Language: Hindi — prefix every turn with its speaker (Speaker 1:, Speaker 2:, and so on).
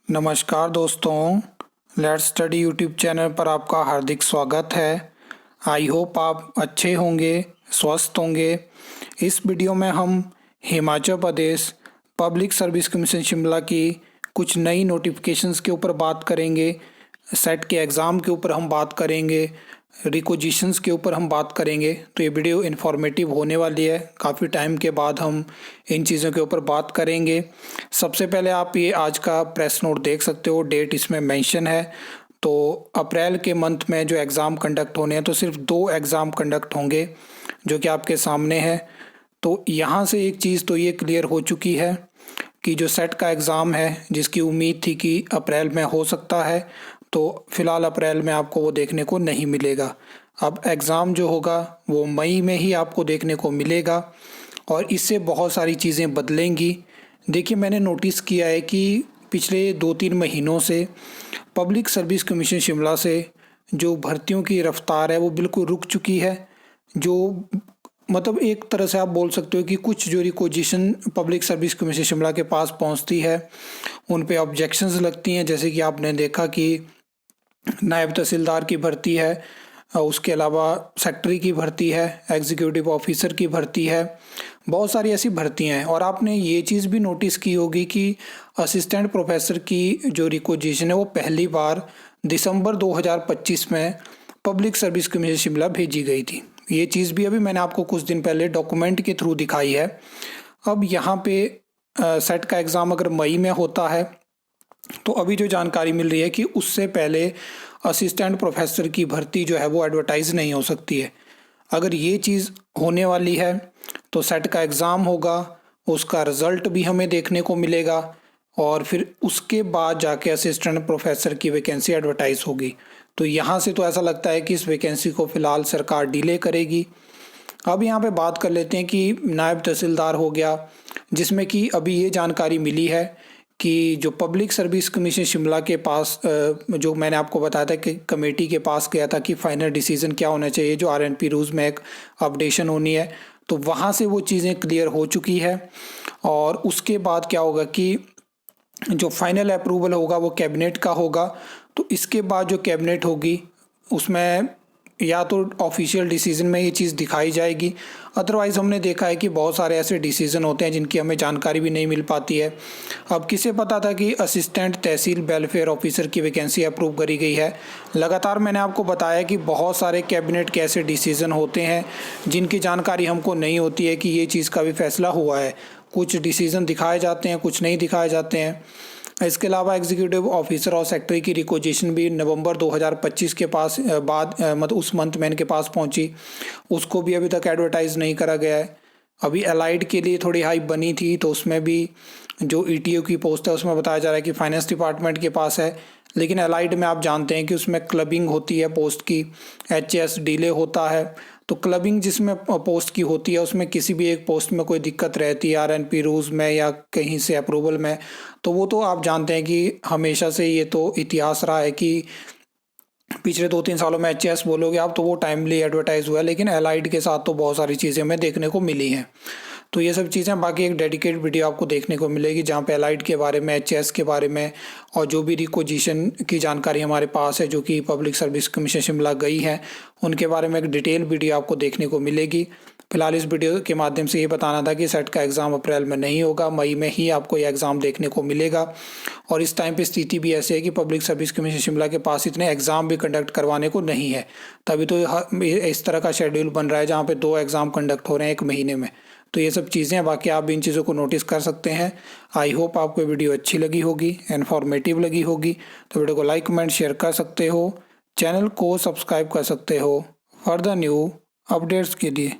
Speaker 1: नमस्कार दोस्तों, लेट्स स्टडी यूट्यूब चैनल पर आपका हार्दिक स्वागत है। आई होप आप अच्छे होंगे, स्वस्थ होंगे। इस वीडियो में हम Himachal Pradesh public service commission Shimla की कुछ नई नोटिफिकेशंस के ऊपर बात करेंगे। सेट के एग्ज़ाम के ऊपर हम बात करेंगे, रिक्विजिशंस के ऊपर हम बात करेंगे। तो ये वीडियो इन्फॉर्मेटिव होने वाली है। काफ़ी टाइम के बाद हम इन चीज़ों के ऊपर बात करेंगे। सबसे पहले आप ये आज का प्रेस नोट देख सकते हो, डेट इसमें मेंशन है। तो अप्रैल के मंथ में जो एग्ज़ाम कंडक्ट होने हैं, तो सिर्फ 2 एग्ज़ाम कंडक्ट होंगे जो कि आपके सामने है। तो यहाँ से एक चीज़ तो ये क्लियर हो चुकी है कि जो सेट का एग्ज़ाम है, जिसकी उम्मीद थी कि अप्रैल में हो सकता है, तो फ़िलहाल अप्रैल में आपको वो देखने को नहीं मिलेगा। अब एग्ज़ाम जो होगा वो मई में ही आपको देखने को मिलेगा और इससे बहुत सारी चीज़ें बदलेंगी। देखिए, मैंने नोटिस किया है कि पिछले 2-3 महीनों से पब्लिक सर्विस कमीशन शिमला से जो भर्तियों की रफ्तार है वो बिल्कुल रुक चुकी है। जो मतलब एक तरह से आप बोल सकते हो कि कुछ जो requisition public service commission Shimla के पास पहुंचती है, उन पे ऑब्जेक्शंस लगती हैं। जैसे कि आपने देखा कि नायब तहसीलदार की भर्ती है, उसके अलावा सेक्रेटरी की भर्ती है, एग्जीक्यूटिव ऑफिसर की भर्ती है, बहुत सारी ऐसी भर्तियां हैं। और आपने ये चीज़ भी नोटिस की होगी कि असिस्टेंट प्रोफेसर की जो रिक्विजिशन है वो पहली बार दिसंबर 2025 में पब्लिक सर्विस कमीशन शिमला भेजी गई थी। ये चीज़ भी अभी मैंने आपको कुछ दिन पहले डॉक्यूमेंट के थ्रू दिखाई है। अब यहाँ पे सेट का एग्ज़ाम अगर मई में होता है, तो अभी जो जानकारी मिल रही है कि उससे पहले असिस्टेंट प्रोफेसर की भर्ती जो है वो एडवर्टाइज नहीं हो सकती है। अगर ये चीज़ होने वाली है तो सेट का एग्ज़ाम होगा, उसका रिज़ल्ट भी हमें देखने को मिलेगा और फिर उसके बाद जाके असिस्टेंट प्रोफेसर की वैकेंसी एडवर्टाइज होगी। तो यहाँ से तो ऐसा लगता है कि इस वैकेंसी को फ़िलहाल सरकार डिले करेगी। अब यहाँ पे बात कर लेते हैं कि नायब तहसीलदार हो गया, जिसमें कि अभी ये जानकारी मिली है कि जो पब्लिक सर्विस कमीशन शिमला के पास जो मैंने आपको बताया था कि कमेटी के पास गया था कि फाइनल डिसीजन क्या होना चाहिए, जो आरएनपी रूल्स में एक अपडेशन होनी है, तो वहाँ से वो चीज़ें क्लियर हो चुकी है। और उसके बाद क्या होगा कि जो फाइनल अप्रूवल होगा वो कैबिनेट का होगा। तो इसके बाद जो कैबिनेट होगी उसमें या तो ऑफिशियल डिसीजन में ये चीज़ दिखाई जाएगी, अदरवाइज़ हमने देखा है कि बहुत सारे ऐसे डिसीजन होते हैं जिनकी हमें जानकारी भी नहीं मिल पाती है। अब किसे पता था कि असिस्टेंट तहसील वेलफेयर ऑफिसर की वैकेंसी अप्रूव करी गई है। लगातार मैंने आपको बताया कि बहुत सारे कैबिनेट के ऐसे डिसीजन होते हैं जिनकी जानकारी हमको नहीं होती है कि ये चीज़ का भी फैसला हुआ है। कुछ डिसीजन दिखाए जाते हैं, कुछ नहीं दिखाए जाते हैं। इसके अलावा एग्जीक्यूटिव ऑफिसर और सेक्रेटरी की रिक्विजिशन भी नवंबर 2025 के पास बाद मतलब उस मंथ में इनके पास पहुंची, उसको भी अभी तक एडवर्टाइज नहीं करा गया है। अभी एलाइड के लिए थोड़ी हाइप बनी थी, तो उसमें भी जो ईटीओ की पोस्ट है उसमें बताया जा रहा है कि फाइनेंस डिपार्टमेंट के पास है, लेकिन एलाइड में आप जानते हैं कि उसमें क्लबिंग होती है पोस्ट की, एचएस डिले होता है। तो क्लबिंग जिसमें पोस्ट की होती है उसमें किसी भी एक पोस्ट में कोई दिक्कत रहती है आरएनपी रूल्स में या कहीं से अप्रूवल में, तो वो तो आप जानते हैं कि हमेशा से ये तो इतिहास रहा है कि पिछले 2-3 सालों में एचएस बोलोगे आप तो वो टाइमली एडवर्टाइज हुआ है, लेकिन एलाइड के साथ तो बहुत सारी चीज़ें हमें देखने को मिली हैं। तो ये सब चीज़ें बाकी एक डेडिकेट वीडियो आपको देखने को मिलेगी जहाँ पे एलाइड के बारे में, एचएस के बारे में और जो भी रिक्विजिशन की जानकारी हमारे पास है जो कि पब्लिक सर्विस कमीशन शिमला गई है, उनके बारे में एक डिटेल वीडियो आपको देखने को मिलेगी। फिलहाल इस वीडियो के माध्यम से ये बताना था कि सेट का एग्ज़ाम अप्रैल में नहीं होगा, मई में ही आपको ये एग्ज़ाम देखने को मिलेगा। और इस टाइम पे स्थिति भी ऐसी है कि पब्लिक सर्विस कमीशन शिमला के पास इतने एग्ज़ाम भी कंडक्ट करवाने को नहीं है। तभी तो इस तरह का शेड्यूल बन रहा है जहाँ पे 2 एग्ज़ाम कंडक्ट हो रहे हैं एक महीने में। तो ये सब चीज़ें, बाकी आप भी इन चीज़ों को नोटिस कर सकते हैं। आई होप आपको वीडियो अच्छी लगी होगी, इन्फॉर्मेटिव लगी होगी। तो वीडियो को लाइक, कमेंट, शेयर कर सकते हो, चैनल को सब्सक्राइब कर सकते हो फर्दर न्यू अपडेट्स के लिए।